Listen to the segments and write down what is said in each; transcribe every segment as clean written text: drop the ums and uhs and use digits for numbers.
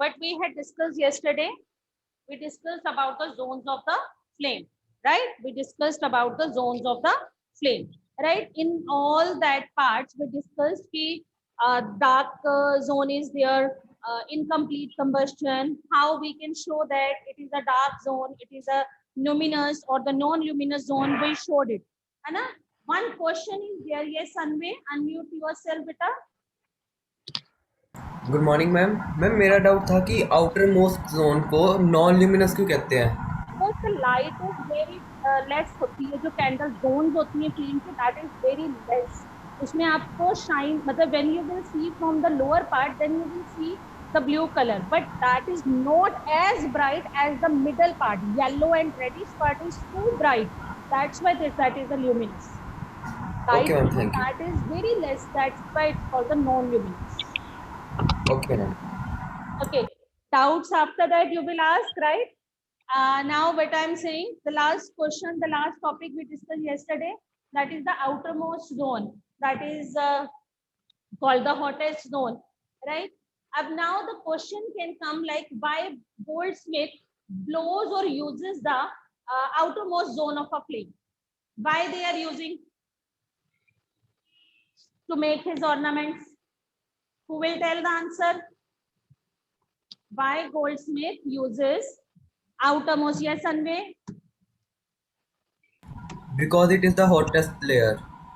what we had discussed yesterday? We discussed about the zones of the flame, right? We discussed about the zones of the flame, right? In all that parts, we discussed the dark zone is there, incomplete combustion, how we can show that it is a dark zone, it is a luminous or the non-luminous zone, we showed it. Anna, one question is there, yes, Anve, unmute yourself, beta. Good morning ma'am. Ma'am मेरा doubt था कि outer most zone को non luminous क्यों कहते हैं? Because the light is very less होती है, जो कैंडल जोन्स होती है फ्लेम की, दैट इज वेरी लेस। उसमें आपको शाइन मतलब when you will see from the lower part then you will see the blue colour, but that is not as bright as the middle part, yellow and reddish part is too bright, that's why this that is the luminous okay light, ma'am, thank you. that is very less, that's why it's called the non luminous. Okay ma'am. Okay, doubts after that you will ask, right? Now what I'm saying, the last question, the last topic we discussed yesterday, that is the outermost zone, that is called the hottest zone, right? Now the question can come like, why Goldsmith blows or uses the outermost zone of a flame? Why they are using to make his ornaments? Who will tell the answer? Why Goldsmith uses outermost? Yes, Anve. Because it is the hottest layer,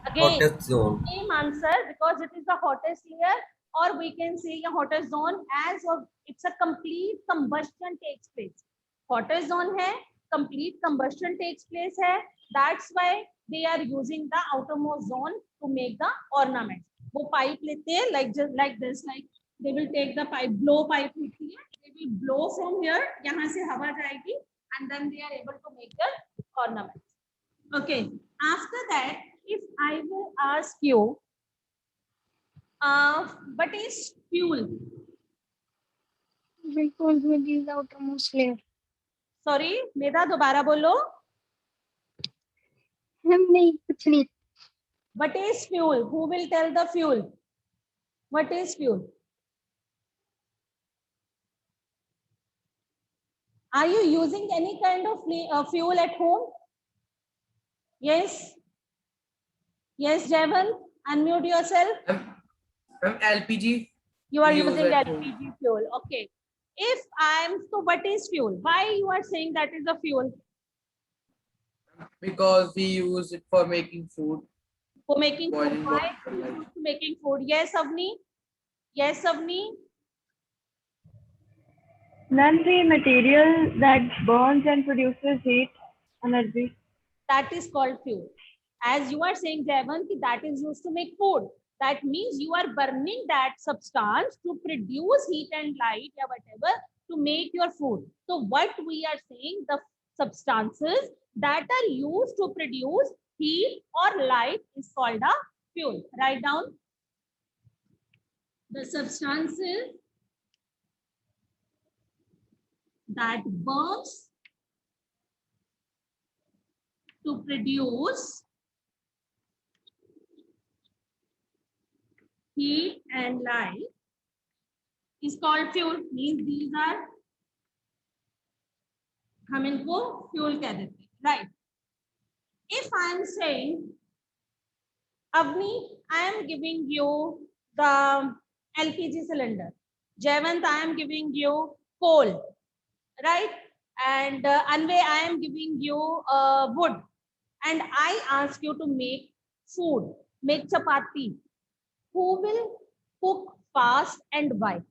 Again, hottest zone. same answer, because it is the hottest layer, or we can say the hottest zone, as of it's a complete combustion takes place. Hottest zone hai, complete combustion takes place hai. That's why they are using the outermost zone to make the ornaments. वो pipe लेते हैं like just like this, like they will take the pipe, blow pipe होती है, they will blow from here, यहाँ से हवा जाएगी, and then they are able to make the ornaments. Okay, after that, if I will ask you, what is fuel? Because with these outermost layer. Sorry, मेधा दोबारा बोलो. हम नहीं कुछ नहीं. What is fuel? Who will tell the fuel? What is fuel? Are you using any kind of fuel at home? Yes. Yes, Javan, unmute yourself. LPG. You are we use using at LPG fuel. Okay. If I'm, so what is fuel? Why you are saying that is a fuel? Because we use it for making food. For making food. Boiling Why water, it is like- used to making food? Yes, Avni. Yes, Avni. None the material that burns and produces heat energy. That is called fuel. As you are saying, Javan, that is used to make food. That means you are burning that substance to produce heat and light or whatever to make your food. So what we are saying, the substances that are used to produce heat or light is called a fuel. Write down. The substances that burns to produce heat and light is called fuel. Means these are, हम इनको fuel कह देते हैं, right? If I am saying, Avni, I am giving you the LPG cylinder. Jayant, I am giving you coal, right? And Anve, I am giving you wood. And I ask you to make food, make chapati. Who will cook fast and why?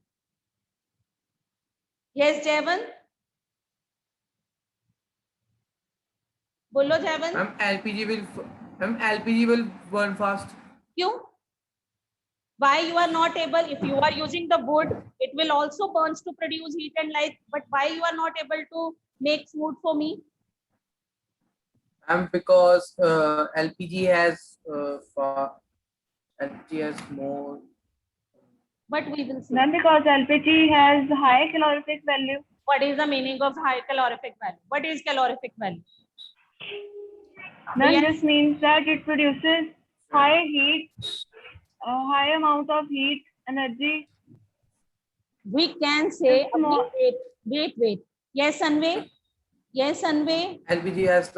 Yes, Jayant? बोलो जयवंत. LPG will burn fast. क्यों? Why you are not able? If you are using the wood, it will also burns to produce heat and light. But why you are not able to make food for me? Because LPG has more. But we will see. None because LPG has high calorific value. What is the meaning of high calorific value? What is calorific value? None Yes. just means that it produces high heat, high amount of heat energy. We can say, Small. wait. Yes, Anvay. Yes, Anvay. LPG has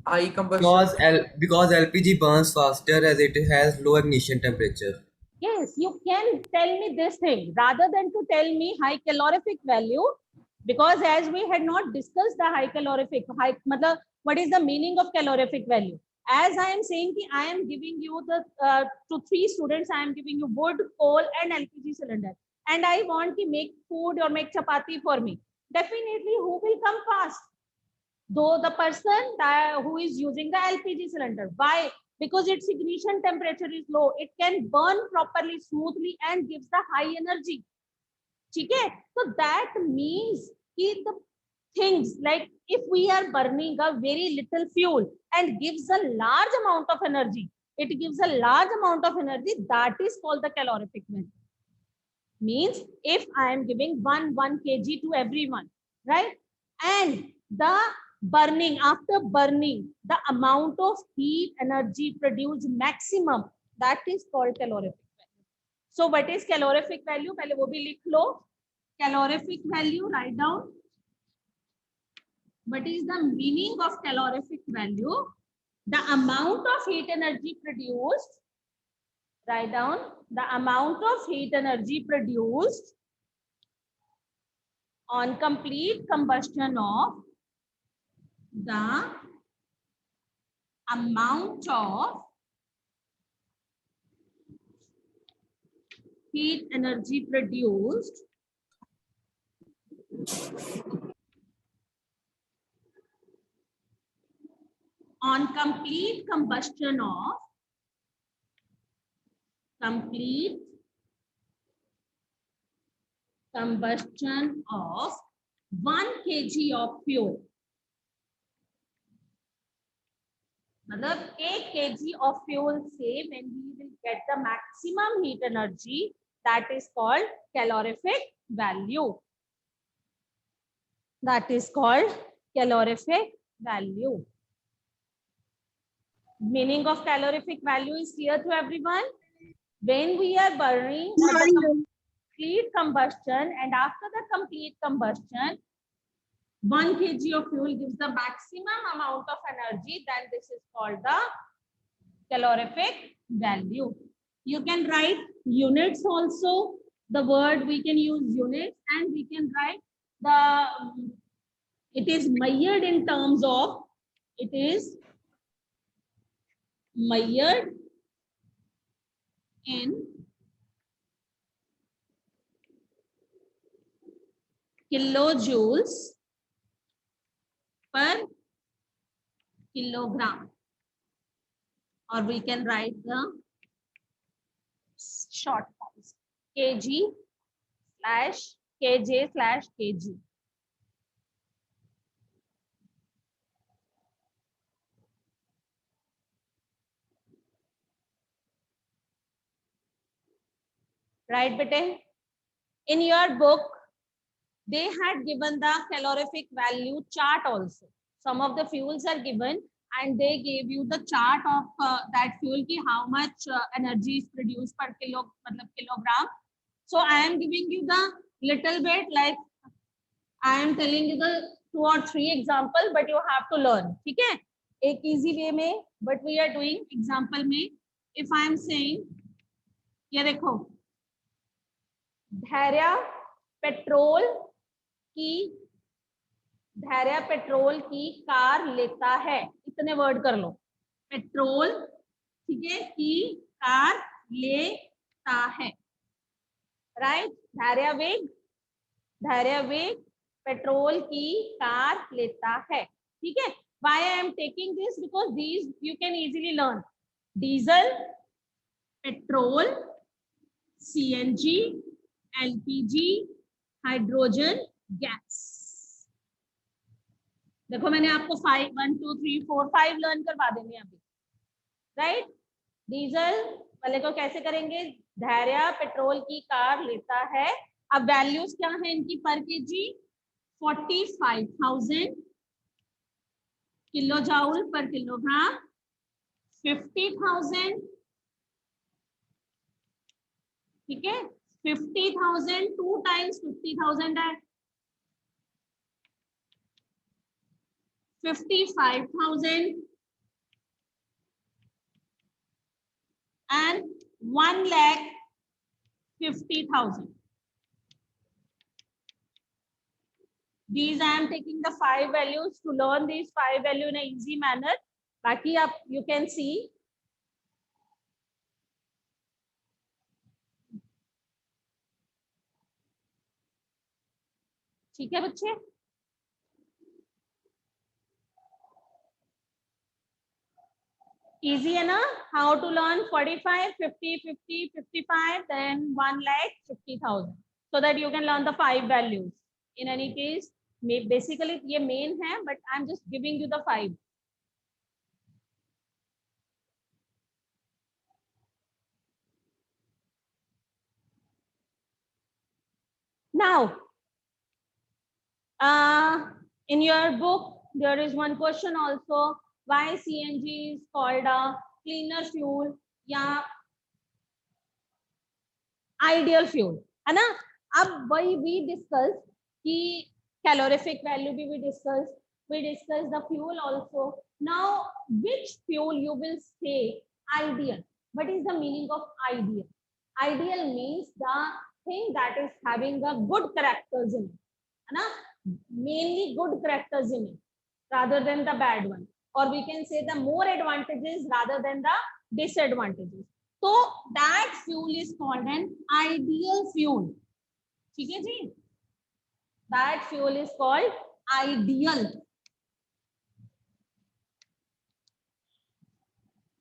high combustion. Because LPG burns faster as it has low ignition temperature. Yes, you can tell me this thing rather than to tell me high calorific value, because as we had not discussed the high calorific, matlab, what is the meaning of calorific value? As I am saying, I am giving you the to 3 students, I am giving you wood, coal, and LPG cylinder, and I want to make food or make chapati for me. Definitely, who will come fast? Though the person who is using the LPG cylinder. Why? Because its ignition temperature is low. It can burn properly, smoothly, and gives the high energy. Okay? So that means the things like if we are burning a very little fuel and gives a large amount of energy, it gives a large amount of energy, that is called the calorific value. Means if I am giving 1 kg to everyone, right? And the burning, after burning, the amount of heat energy produced maximum, that is called calorific value. So what is calorific value? पहले वो भी लिख लो. Calorific value, write down. What is the meaning of calorific value? The amount of heat energy produced. Write down the amount of heat energy produced on complete combustion of the amount of heat energy produced on complete combustion of complete combustion of 1 kg of fuel. मतलब 1 kg of fuel से when we will get the maximum heat energy, that is called calorific value. That is called calorific value. Meaning of calorific value is clear to everyone? When we are burning complete combustion, and after the complete combustion, 1 kg of fuel gives the maximum amount of energy, then this is called the calorific value. You can write units also. The word we can use units, and we can write the, it is measured in terms of, it is measured in kilojoules per kilogram, or we can write the short forms kg/kj/kg. Right, bete? In your book, they had given the calorific value chart also. Some of the fuels are given, and they gave you the chart of that fuel ki how much energy is produced per kilogram. So I am giving you the little bit, like I am telling you the 2 or 3 example, but you have to learn. ठीक है? एक easy way में, but we are doing example में. If I am saying, ये देखो, धैर्य petrol की car लेता है, इतने वर्ड कर लो. पेट्रोल, ठीक है, की कार लेता है, राइट? धैर्य वेग पेट्रोल की कार लेता है, ठीक है. Why I am taking this? Because these you can easily learn. Diesel, petrol, CNG, LPG, hydrogen gas. देखो मैंने आपको 1 2 3 4 5 लर्न करवा देंगे अभी, राइट? डीजल वाले को कैसे करेंगे? धैर्य पेट्रोल की कार लेता है. अब वैल्यूज क्या है इनकी पर केजी? 45,000 किलो जूल पर किलोग्राम, 50,000, ठीक है, 50,000 2 times 50,000 है 55,000 and 1,50,000. These I am taking the 5 values to learn these 5 values in an easy manner. Baki up you can see. ठीक है बच्चे? Easy है ना? How to learn 45, 50, 50, 55, then 1,50,000. So that you can learn the 5 values. In any case, basically ये main है, but I'm just giving you the 5. Now, in your book, there is one question also. Why CNG is called a cleaner fuel या ideal fuel, है ना? अब वही we discuss कि calorific value भी we discuss the fuel also. Now, which fuel you will say ideal? What is the meaning of ideal? Ideal means the thing that is having a good characters in it, है ना? Mainly good characters in it rather than the bad one, or we can say the more advantages rather than the disadvantages. So that fuel is called an ideal fuel. ठीक है जी? That fuel is called ideal.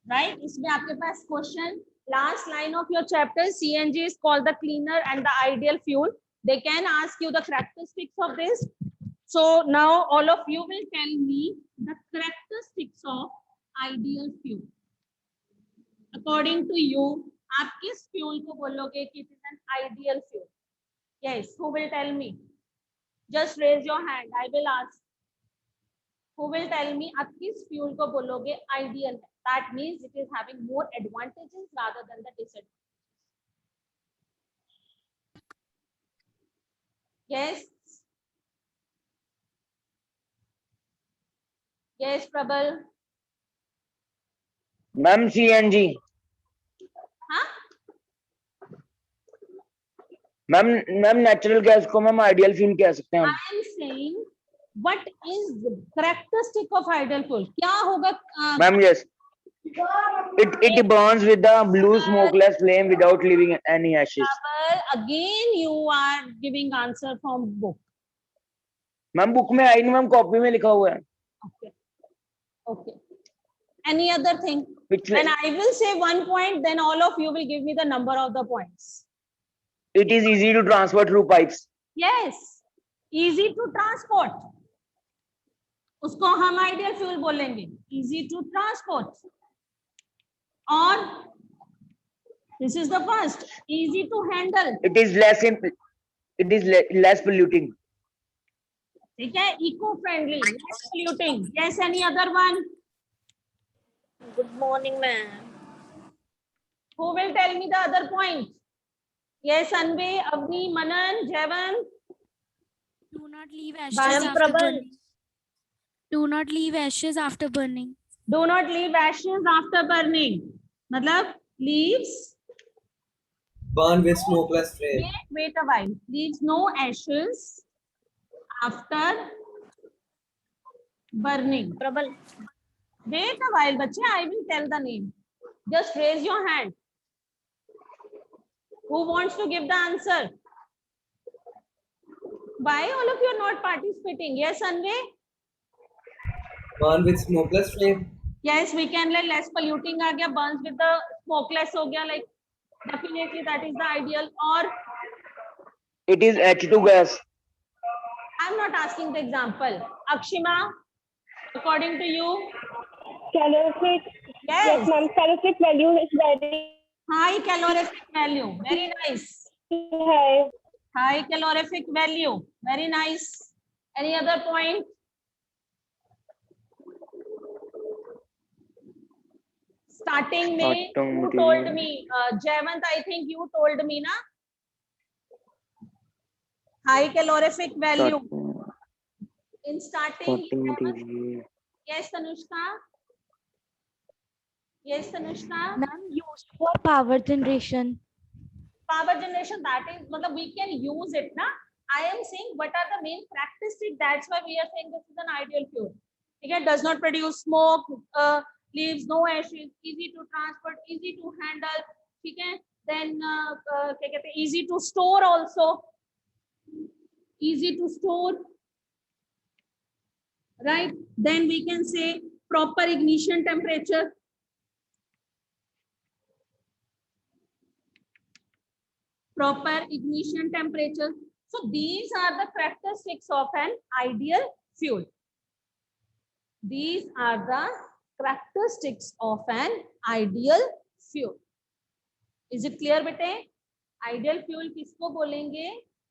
Right? इसमें आपके पास question last line of your chapter, CNG is called the cleaner and the ideal fuel. They can ask you the characteristics of this. So now all of you will tell me the characteristics of ideal fuel. According to you, आप किस fuel को बोलोगे कि it is an ideal fuel? Yes, who will tell me? Just raise your hand. I will ask. Who will tell me आप किस fuel को बोलोगे ideal है? That means it is having more advantages rather than the disadvantages. Yes. Yes, Prabal. Ma'am CNG हाँ? Ma'am natural gas को ma'am ideal fuel कह सकते हैं हम. I am saying what is the characteristic of ideal fuel? क्या होगा? Ma'am yes it burns with the blue smokeless flame without leaving any ashes. Prabal, again you are giving answer from book. Ma'am book में आई नहीं ma'am copy में लिखा हुआ है. Okay. Okay. Any other thing? Which When I will say 1 point, then all of you will give me the number of the points. it is easy to transfer through pipes. Yes. Easy to transport. उसको हम ideal fuel बोलेंगे. Easy to transport. और this is the first. Easy to handle. It is less polluting. ठीक है? Eco-friendly, less polluting. Yes. Any other one? Good morning, ma'am. Who will tell me the other point? Yes, Anvi, Avni, Manan, Javan. Do not leave ashes Bam after Prabal. burning. Do not leave ashes after burning. Do not leave ashes after burning. मतलब leaves. Burn with smokeless flame. Wait a while. Leaves no ashes after burning. Prabal. Wait a while, बच्चे. I will tell the name. Just raise your hand. Who wants to give the answer? Why all of you are not participating? Yes, Anve? Burn with smokeless flame. Yes, we can let less polluting आ गया. Burns with the smokeless हो गया. Like definitely that is the ideal. Or It is H2 gas. I'm not asking the example. Akshima, according to you? Calorific. Yes. Ma'am. Calorific value is very High calorific value. Very nice. high. High calorific value. Very nice. Any other point? Starting में, you told me, Jayant, I think you told me, na? high calorific value. 40 In starting, 40 degrees. yes, Tanushka. Yes, Tanushka. Ma'am, used for power generation. Power generation, that is, matlab we can use it, na. I am saying what are the main characteristics. That's why we are saying this is an ideal fuel. It does not produce smoke, leaves no ashes, easy to transport, easy to handle. Okay, then easy to store also. Easy to store, right? Then we can say proper ignition temperature. Proper ignition temperature. So these are the characteristics of an ideal fuel. These are the characteristics of an ideal fuel. Is it clear, bete? Ideal fuel किसको बोलेंगे?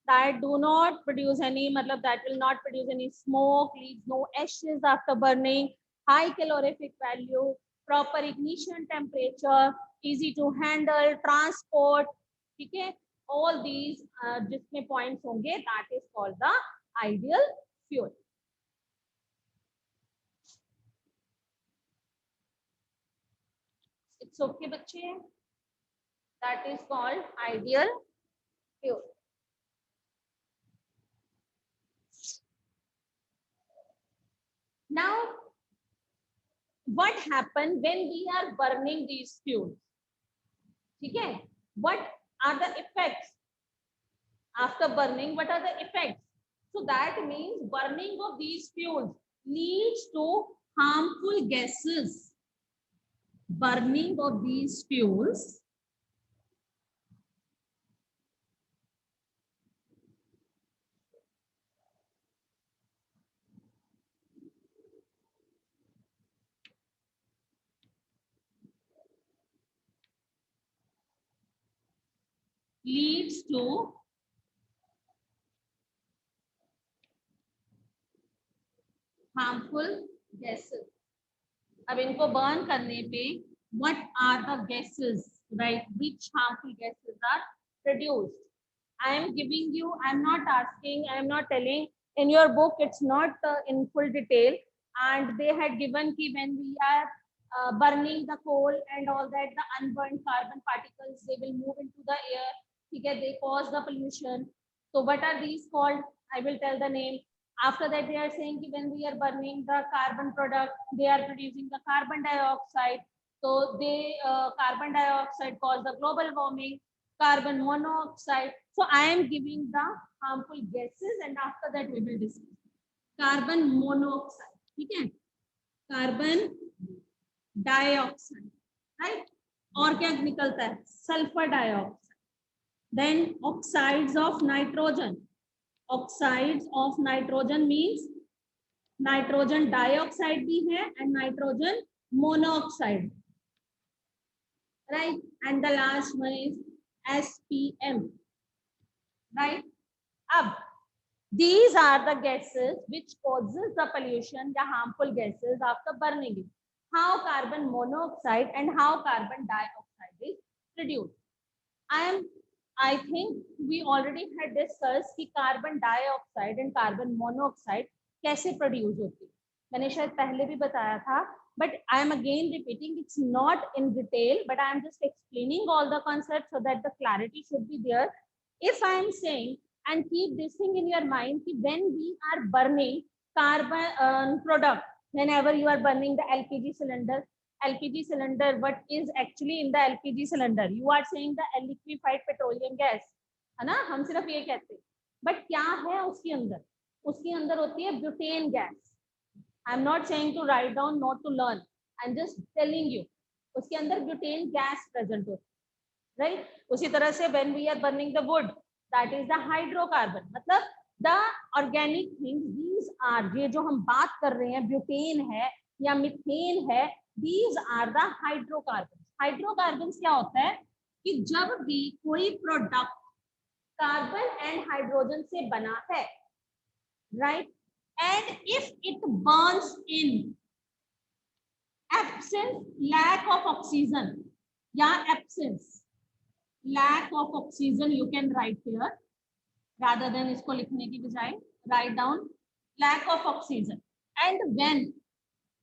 That do not produce any, मतलब that will not produce any smoke, leaves no ashes after burning, high calorific value, proper ignition temperature, easy to handle, transport. ठीक है? All these जिसमें points होंगे, that is called the ideal fuel. It's okay, बच्चे. That is called ideal fuel. Now, what happens when we are burning these fuels? Okay, what are the effects after burning? What are the effects? So that means burning of these fuels leads to harmful gases. Burning of these fuels leads to harmful gases. अब इनको burn करने पे what are the gases, right? Which harmful gases are produced? I am giving you, I am not asking, I am not telling. In your book, it's not in full detail. And they had given ki when we are burning the coal and all that, the unburned carbon particles, they will move into the air. Okay, they cause the pollution. So what are these called? I will tell the name. After that, they are saying that when we are burning the carbon product, they are producing the carbon dioxide. So they carbon dioxide cause the global warming, carbon monoxide. So I am giving the harmful gases, and after that we will discuss. Carbon monoxide, okay? Carbon dioxide, right? और क्या निकलता है? Sulfur dioxide. Then oxides of nitrogen. Oxides of nitrogen means nitrogen dioxide भी है and nitrogen monoxide, right? And the last one is SPM, right? Ab, these are the gases which causes the pollution, the harmful gases after burning it. How carbon monoxide and how carbon dioxide is produced? I think we already had discussed कि carbon dioxide and carbon monoxide कैसे produce होती है. मैंने शायद पहले भी बताया था, but I am again repeating. It's not in detail, but I am just explaining all the concepts so that the clarity should be there. If I am saying, and keep this thing in your mind, कि when we are burning carbon product, whenever you are burning the LPG cylinder, what is actually in the LPG cylinder? You are saying the liquefied petroleum gas, है ना? हम सिर्फ ये कहते हैं, but क्या है उसके अंदर? उसके अंदर होती है butane gas. I am not saying to write down, not to learn. I am just telling you. उसके अंदर butane gas present होती है, right? उसी तरह से when we are burning the wood, that is the hydrocarbon. मतलब the organic things, these are, ये जो हम बात कर रहे हैं, butane है या methane है, these are the hydrocarbons. Hydrocarbons क्या होता है कि जब भी कोई प्रोडक्ट कार्बन एंड हाइड्रोजन से बना है, right? And if it burns in absence, lack of oxygen, yeah, absence, lack of oxygen, you can write here, rather than इसको लिखने की बजाय write down lack of oxygen. And when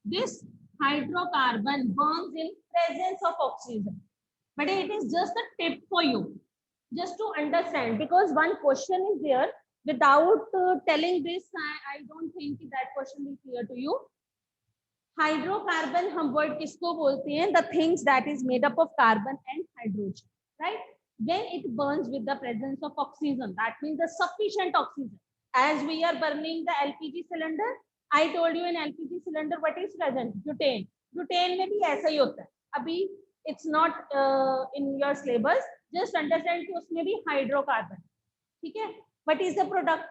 this hydrocarbon burns in presence of oxygen, but it is just a tip for you, just to understand, because one question is there. Without telling this, I don't think that question will clear to you. Hydrocarbon हम word किसको बोलते हैं? The things that is made up of carbon and hydrogen, right? When it burns with the presence of oxygen, that means the sufficient oxygen. As we are burning the LPG cylinder, I told you in LPG cylinder what is present? Butane. Butane में भी ऐसा ही होता है. अभी it's not in your syllabus. Just understand कि उसमें भी hydrocarbon. ठीक है? What is the product?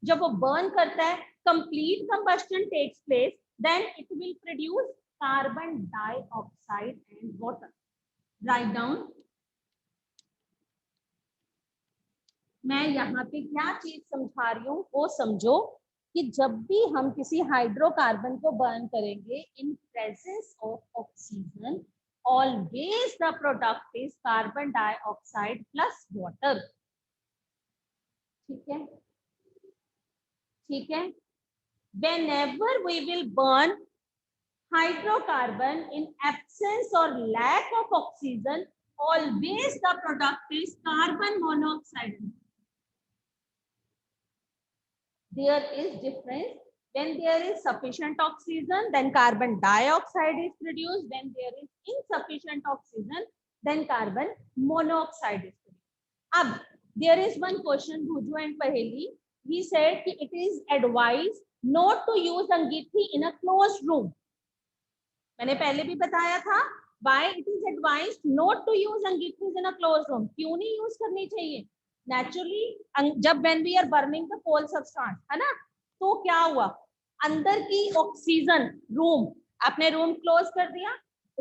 जब वो burn करता है, complete combustion takes place, then it will produce carbon dioxide and water. Write down. मैं यहाँ पे क्या चीज समझा रही हूँ वो समझो कि जब भी हम किसी हाइड्रोकार्बन को बर्न करेंगे in presence of oxygen, always the product is carbon dioxide plus water. ठीक है, ठीक है. Whenever we will burn hydrocarbon in absence or lack of oxygen, always the product is carbon monoxide. There is difference. When there is sufficient oxygen, then carbon dioxide is produced. When there is insufficient oxygen, then carbon monoxide is produced. Ab, there is one question, Bhuju and Paheli. He said it is advised not to use अंगीठी in a closed room. मैंने पहले भी बताया था why it is advised not to use अंगीठी in a closed room. क्यों नहीं use करनी चाहिए? Naturally, जब when we are burning the coal substance, है ना, तो क्या हुआ? अंदर की ऑक्सीजन, रूम, आपने रूम क्लोज कर दिया.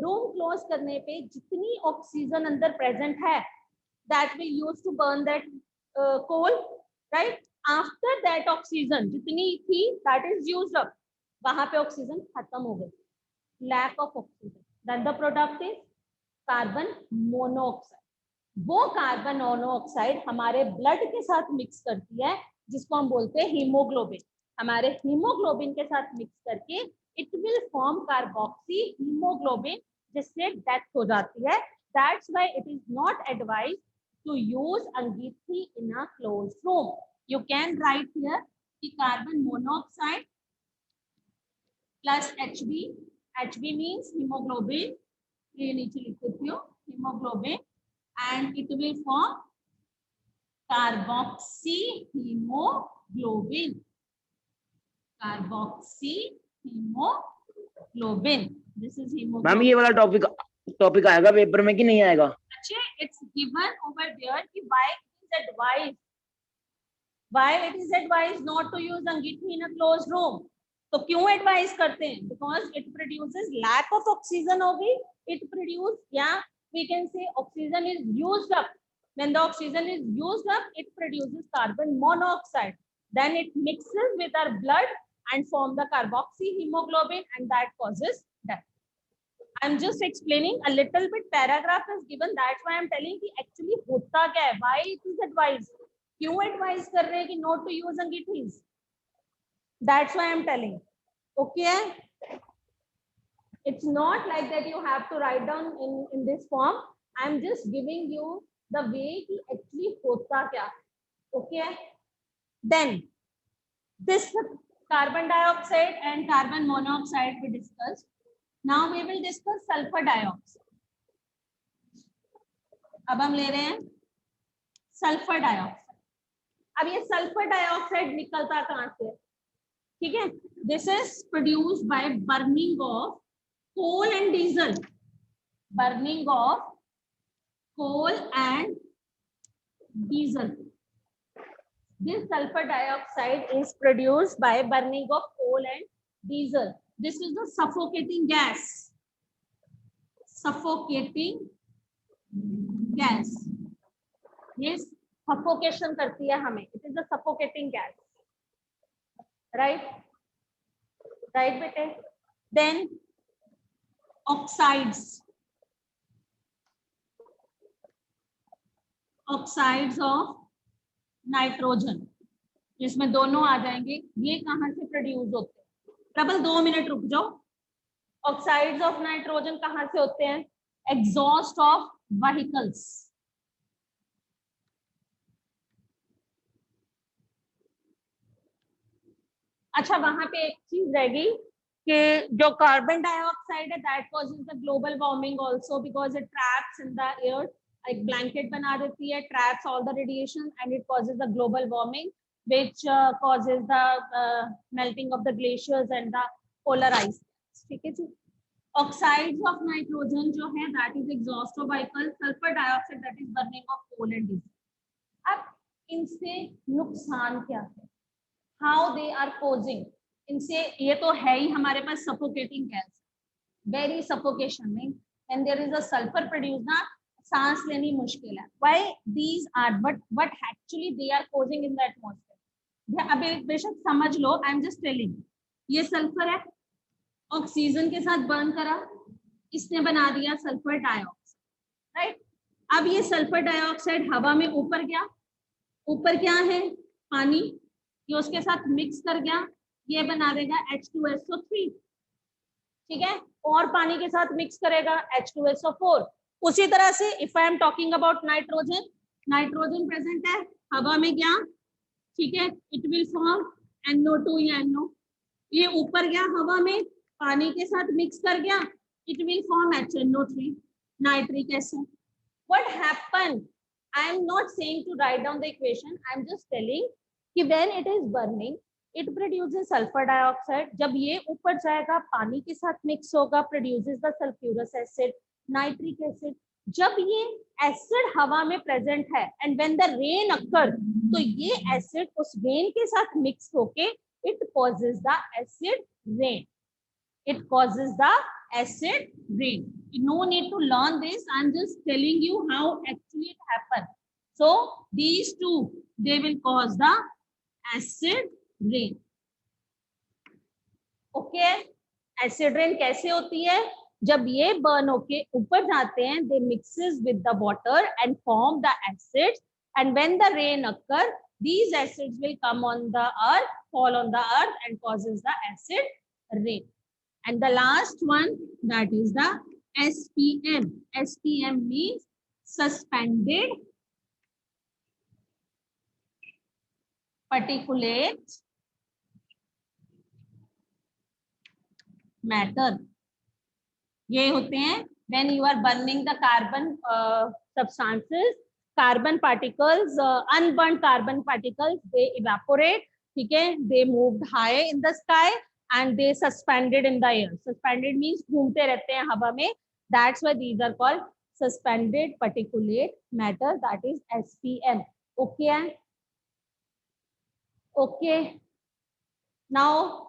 रूम क्लोज करने पे जितनी ऑक्सीजन अंदर प्रेजेंट है, that will use to burn that coal, right? After that oxygen जितनी थी that is used up, वहां पे ऑक्सीजन खत्म हो गई, lack of oxygen, then the product is carbon monoxide. वो कार्बन मोनोऑक्साइड हमारे ब्लड के साथ मिक्स करती है, जिसको हम बोलते हैं हीमोग्लोबिन. हमारे हीमोग्लोबिन के साथ मिक्स करके it will form carboxy haemoglobin, जिससे डेथ हो जाती है. That's why it is not advised to use अंगीठी in a closed room. You can write here the carbon monoxide plus Hb. Hb means hemoglobin. ये नीचे लिख देती हूँ, hemoglobin, and it will form carboxy hemoglobin. Carboxy hemoglobin. This is hemoglobin. Ma'am ये वाला topic आएगा paper में कि नहीं आएगा? अच्छे, it's given over there कि why it is advised not to use अंगीठी in a closed room. तो क्यों एडवाइज करते हैं? Because it produces lack of oxygen होगी. It produce, yeah, we can say oxygen is used up. When the oxygen is used up, it produces carbon monoxide. Then it mixes with our blood and form the carboxy hemoglobin, and that causes death. I'm just explaining a little bit. Paragraph is given. That's why I'm telling कि actually होता क्या है? Why it is advised? क्यों advise कर रहे हैं कि not to use अंगीठीज? That's why I'm telling. Okay. It's not like that you have to write down in this form. I'm just giving you the way कि actually होता क्या. Okay. Then this carbon dioxide and carbon monoxide we discussed. Now we will discuss sulfur dioxide. अब हम ले रहे हैं sulphur dioxide. अब ये सल्फर डाइऑक्साइड निकलता कहां से? ठीक है, this is produced by burning of coal and diesel. Burning of coal and diesel. This sulfur dioxide is produced by burning of coal and diesel. This is the suffocating gas. Suffocating gas. Yes, suffocation करती है हमें. It is a suffocating gas. Right? Right, बेटे. Then oxides. Oxides of nitrogen, जिसमें दोनों आ जाएंगे, ये कहाँ से प्रोड्यूस होते हैं? प्रबल 2 मिनट रुक जाओ। ऑक्साइड्स ऑफ नाइट्रोजन कहाँ से होते हैं? Exhaust of vehicles. अच्छा, वहां पे एक चीज रह गई कि जो कार्बन डाइऑक्साइड है that causes the global warming also because it traps in the air, एक ब्लैंकेट बना देती है, traps all the radiation and it causes the global warming which causes the melting of the glaciers and the polar ice। ठीक है जी। Oxides of nitrogen जो है that is exhaust of vehicle, sulphur dioxide that is burning of coal and diesel. अब इनसे नुकसान क्या है? How they are causing? इनसे ये तो है ही हमारे पास सफोकेटिंग गैस, वेरी सफोकेशन में, and there is a sulphur produce ना, सांस लेनी मुश्किल है। Why these are what actually they are causing in the atmosphere? अभी बेशक समझ लो, आई एम जस्ट टेलिंग। ये सल्फर है, ऑक्सीजन के साथ बर्न करा, इसने बना दिया सल्फर डाइऑक्साइड, राइट? अब ये सल्फर डाइऑक्साइड हवा में ऊपर गया, ऊपर क्या है? पानी, ये उसके साथ मिक्स कर गया, ये बना देगा H2SO3, ठीक है, और पानी के साथ मिक्स करेगा H2SO4। उसी तरह से if I am talking about nitrogen, nitrogen present है, हवा में गया, ठीक है, इट विल फॉर्म NO2 या NO, ये ऊपर गया हवा में, पानी के साथ मिक्स कर गया, it will form HNO3, nitric acid. What happen? I am not saying to write down the equation, I am just telling कि when it is burning it produces sulphur dioxide, जब ये ऊपर जाएगा पानी के साथ मिक्स होगा, produces the sulphurous acid, nitric acid. जब ये एसिड हवा में प्रेजेंट है and when the rain occur, तो ये एसिड उस रेन के साथ मिक्स होके it causes the acid rain, it causes the acid rain। No need to learn this, I'm just telling you how actually it happens। So these two, they will cause the acid rain। okay, acid rain कैसे होती है? जब ये burn होके ऊपर जाते हैं, they mixes with the water and form the acids, and when the rain occur, these acids will come on the earth, fall on the earth and causes the acid rain। And the last one, that is the SPM। SPM means suspended particulate matter। ये होते हैं when you are burning the carbon substances, carbon particles, unburned carbon particles, they evaporate, ठीक है, they moved high in the sky and they suspended in the air। Suspended means घूमते रहते हैं हवा में, that's why these are called suspended particulate matter, that is SPM। okay, okay, now